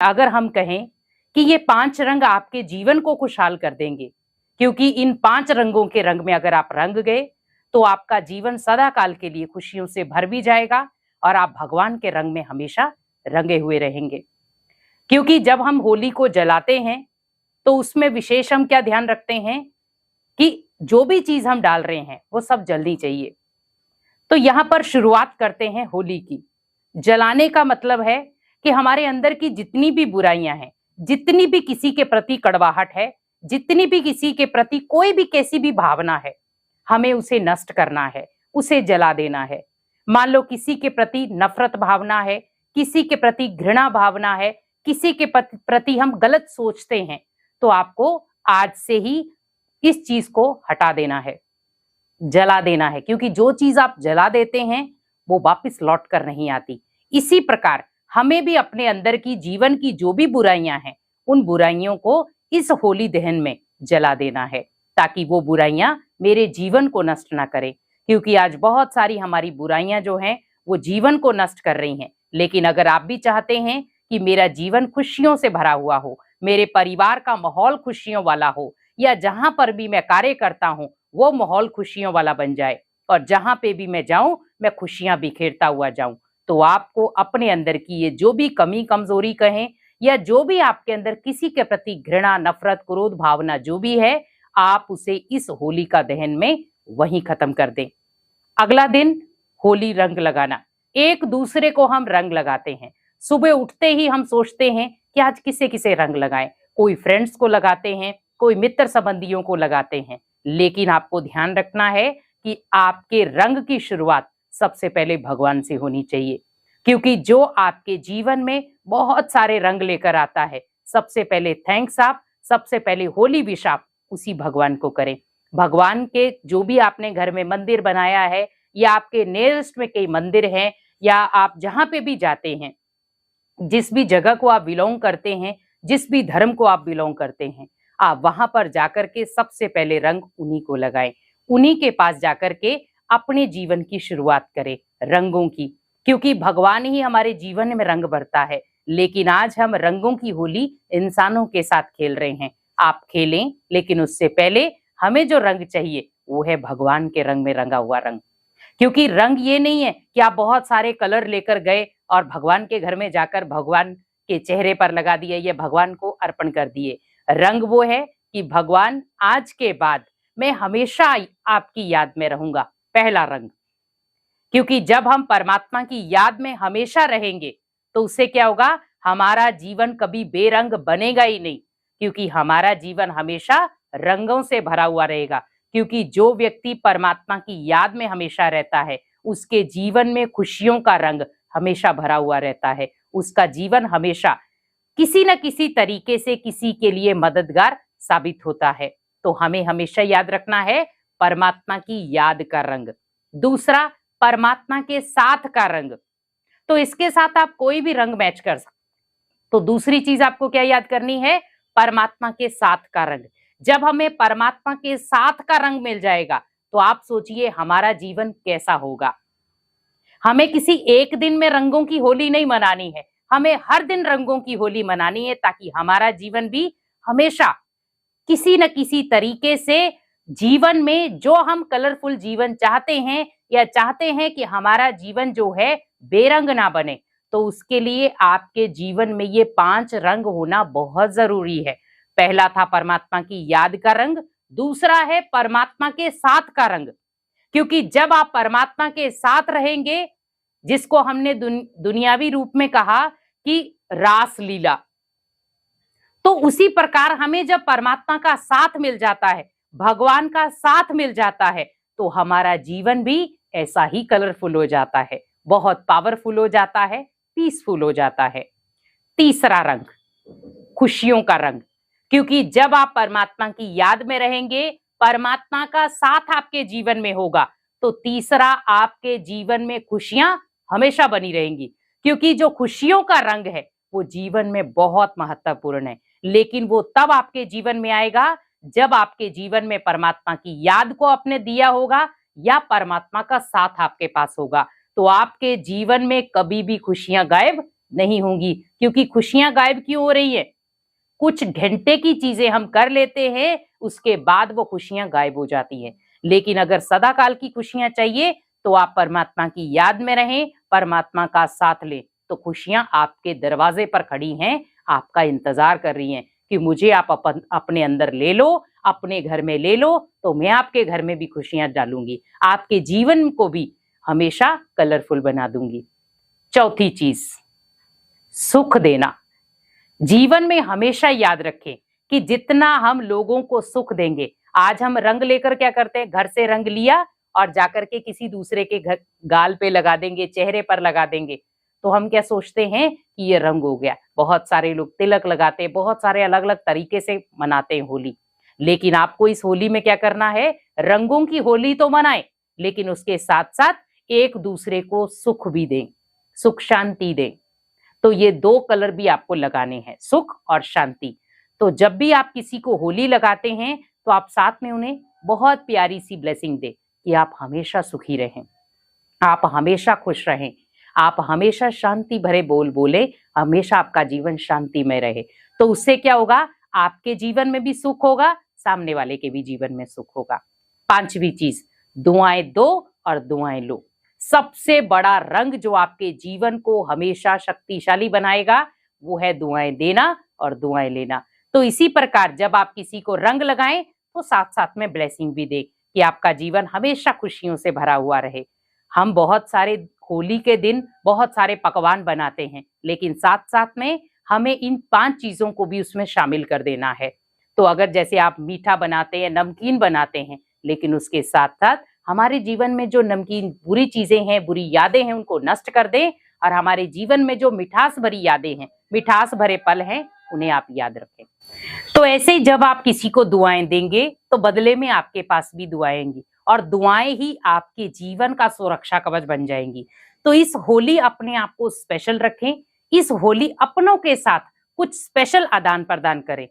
अगर हम कहें कि ये 5 रंग आपके जीवन को खुशहाल कर देंगे, क्योंकि इन 5 रंगों के रंग में अगर आप रंग गए तो आपका जीवन सदा काल के लिए खुशियों से भर भी जाएगा और आप भगवान के रंग में हमेशा रंगे हुए रहेंगे। क्योंकि जब हम होली को जलाते हैं तो उसमें विशेष हम क्या ध्यान रखते हैं कि जो भी चीज हम डाल रहे हैं वो सब जलनी चाहिए। तो यहां पर शुरुआत करते हैं होली की। जलाने का मतलब है कि हमारे अंदर की जितनी भी बुराइयां हैं, जितनी भी किसी के प्रति कड़वाहट है, जितनी भी किसी के प्रति कोई भी कैसी भी भावना है, हमें उसे नष्ट करना है, उसे जला देना है। मान लो किसी के प्रति नफरत भावना है, किसी के प्रति घृणा भावना है, किसी के प्रति हम गलत सोचते हैं, तो आपको आज से ही इस चीज को हटा देना है, जला देना है। क्योंकि जो चीज आप जला देते हैं वो वापस लौट कर नहीं आती। इसी प्रकार हमें भी अपने अंदर की जीवन की जो भी बुराइयां हैं, उन बुराइयों को इस होली दहन में जला देना है, ताकि वो बुराइयां मेरे जीवन को नष्ट ना करें। क्योंकि आज बहुत सारी हमारी बुराइयां जो हैं वो जीवन को नष्ट कर रही हैं। लेकिन अगर आप भी चाहते हैं कि मेरा जीवन खुशियों से भरा हुआ हो, मेरे परिवार का माहौल खुशियों वाला हो, या जहां पर भी मैं कार्य करता हूं वो माहौल खुशियों वाला बन जाए, और जहां पे भी मैं जाऊं मैं खुशियां बिखेरता हुआ जाऊं, तो आपको अपने अंदर की ये जो भी कमी कमजोरी कहें, या जो भी आपके अंदर किसी के प्रति घृणा नफरत क्रोध भावना जो भी है, आप उसे इस होली का दहन में वहीं खत्म कर दें। अगला दिन होली रंग लगाना। एक दूसरे को हम रंग लगाते हैं। सुबह उठते ही हम सोचते हैं कि आज किसे किसे रंग लगाएं। कोई फ्रेंड्स को लगाते हैं, कोई मित्र संबंधियों को लगाते हैं। लेकिन आपको ध्यान रखना है कि आपके रंग की शुरुआत सबसे पहले भगवान से होनी चाहिए। क्योंकि जो आपके जीवन में बहुत सारे रंग लेकर आता है, सबसे पहले थैंक्स आप, सबसे पहले होली विश आप उसी भगवान को करें। भगवान के जो भी आपने घर में मंदिर बनाया है, या आपके नियरेस्ट में कई मंदिर हैं, या आप जहां पे भी जाते हैं, जिस भी जगह को आप बिलोंग करते हैं, जिस भी धर्म को आप बिलोंग करते हैं, आप वहां पर जाकर के सबसे पहले रंग उन्हीं को लगाएं। उन्हीं के पास जाकर के अपने जीवन की शुरुआत करें रंगों की। क्योंकि भगवान ही हमारे जीवन में रंग भरता है। लेकिन आज हम रंगों की होली इंसानों के साथ खेल रहे हैं। आप खेलें, लेकिन उससे पहले हमें जो रंग चाहिए वो है भगवान के रंग में रंगा हुआ रंग। क्योंकि रंग ये नहीं है कि आप बहुत सारे कलर लेकर गए और भगवान के घर में जाकर भगवान के चेहरे पर लगा दिए या भगवान को अर्पण कर दिए। रंग वो है कि भगवान आज के बाद मैं हमेशा आपकी याद में रहूंगा, पहला रंग। क्योंकि जब हम परमात्मा की याद में हमेशा रहेंगे तो उससे क्या होगा, हमारा जीवन कभी बेरंग बनेगा ही नहीं। क्योंकि हमारा जीवन हमेशा रंगों से भरा हुआ रहेगा। क्योंकि जो व्यक्ति परमात्मा की याद में हमेशा रहता है, उसके जीवन में खुशियों का रंग हमेशा भरा हुआ रहता है। उसका जीवन हमेशा किसी न किसी तरीके से किसी के लिए मददगार साबित होता है। तो हमें हमेशा याद रखना है परमात्मा की याद का रंग। दूसरा, परमात्मा के साथ का रंग। तो इसके साथ आप कोई भी रंग मैच कर सकते। तो दूसरी चीज आपको क्या याद करनी है, परमात्मा के साथ का रंग। जब हमें परमात्मा के साथ का रंग मिल जाएगा तो आप सोचिए हमारा जीवन कैसा होगा। हमें किसी एक दिन में रंगों की होली नहीं मनानी है, हमें हर दिन रंगों की होली मनानी है, ताकि हमारा जीवन भी हमेशा किसी न किसी तरीके से जीवन में जो हम कलरफुल जीवन चाहते हैं, या चाहते हैं कि हमारा जीवन जो है बेरंग ना बने, तो उसके लिए आपके जीवन में ये 5 रंग होना बहुत जरूरी है। पहला था परमात्मा की याद का रंग, दूसरा है परमात्मा के साथ का रंग। क्योंकि जब आप परमात्मा के साथ रहेंगे, जिसको हमने दुनियावी रूप में कहा कि रास लीला, तो उसी प्रकार हमें जब परमात्मा का साथ मिल जाता है, भगवान का साथ मिल जाता है, तो हमारा जीवन भी ऐसा ही कलरफुल हो जाता है, बहुत पावरफुल हो जाता है, पीसफुल हो जाता है। तीसरा रंग, खुशियों का रंग। क्योंकि जब आप परमात्मा की याद में रहेंगे, परमात्मा का साथ आपके जीवन में होगा, तो तीसरा, आपके जीवन में खुशियां हमेशा बनी रहेंगी। क्योंकि जो खुशियों का रंग है वो जीवन में बहुत महत्वपूर्ण है। लेकिन वो तब आपके जीवन में आएगा जब आपके जीवन में परमात्मा की याद को आपने दिया होगा, या परमात्मा का साथ आपके पास होगा। तो आपके जीवन में कभी भी खुशियां गायब नहीं होंगी, क्योंकि खुशियां गायब क्यों हो रही है? कुछ घंटे की चीजें हम कर लेते हैं, उसके बाद वो खुशियां गायब हो जाती हैं। लेकिन अगर सदा काल की खुशियां चाहिए तो आप परमात्मा की याद में रहें, परमात्मा का साथ लें, तो खुशियां आपके दरवाजे पर खड़ी हैं, आपका इंतजार कर रही हैं कि मुझे आप अपने अंदर ले लो, अपने घर में ले लो, तो मैं आपके घर में भी खुशियां डालूंगी, आपके जीवन को भी हमेशा कलरफुल बना दूंगी। चौथी चीज, सुख देना। जीवन में हमेशा याद रखें कि जितना हम लोगों को सुख देंगे, आज हम रंग लेकर क्या करते हैं, घर से रंग लिया और जाकर के किसी दूसरे के घर गाल पे लगा देंगे, चेहरे पर लगा देंगे, तो हम क्या सोचते हैं कि ये रंग हो गया। बहुत सारे लोग तिलक लगाते हैं, बहुत सारे अलग अलग तरीके से मनाते हैं होली। लेकिन आपको इस होली में क्या करना है, रंगों की होली तो मनाएं, लेकिन उसके साथ साथ एक दूसरे को सुख भी दें, सुख शांति दें। तो ये दो कलर भी आपको लगाने हैं, सुख और शांति। तो जब भी आप किसी को होली लगाते हैं तो आप साथ में उन्हें बहुत प्यारी सी ब्लेसिंग दें कि आप हमेशा सुखी रहें, आप हमेशा खुश रहें, आप हमेशा शांति भरे बोल बोले, हमेशा आपका जीवन शांतिमय रहे। तो उससे क्या होगा, आपके जीवन में भी सुख होगा, सामने वाले के भी जीवन में सुख होगा। पांचवी चीज, दुआएं दो और दुआएं लो। सबसे बड़ा रंग जो आपके जीवन को हमेशा शक्तिशाली बनाएगा वो है दुआएं देना और दुआएं लेना। तो इसी प्रकार जब आप किसी को रंग लगाएं तो साथ साथ में ब्लेसिंग भी दें कि आपका जीवन हमेशा खुशियों से भरा हुआ रहे। हम बहुत सारे होली के दिन बहुत सारे पकवान बनाते हैं, लेकिन साथ साथ में हमें इन 5 चीजों को भी उसमें शामिल कर देना है। तो अगर जैसे आप मीठा बनाते हैं, नमकीन बनाते हैं, लेकिन उसके साथ साथ हमारे जीवन में जो नमकीन बुरी चीजें हैं, बुरी यादें हैं, उनको नष्ट कर दें और हमारे जीवन में जो मिठास भरी यादें हैं, मिठास भरे पल हैं, उन्हें आप याद रखें। तो ऐसे ही जब आप किसी को दुआएं देंगे तो बदले में आपके पास भी दुआएं आएंगी और दुआएं ही आपके जीवन का सुरक्षा कवच बन जाएंगी। तो इस होली अपने आप को स्पेशल रखें, इस होली अपनों के साथ कुछ स्पेशल आदान प्रदान करें।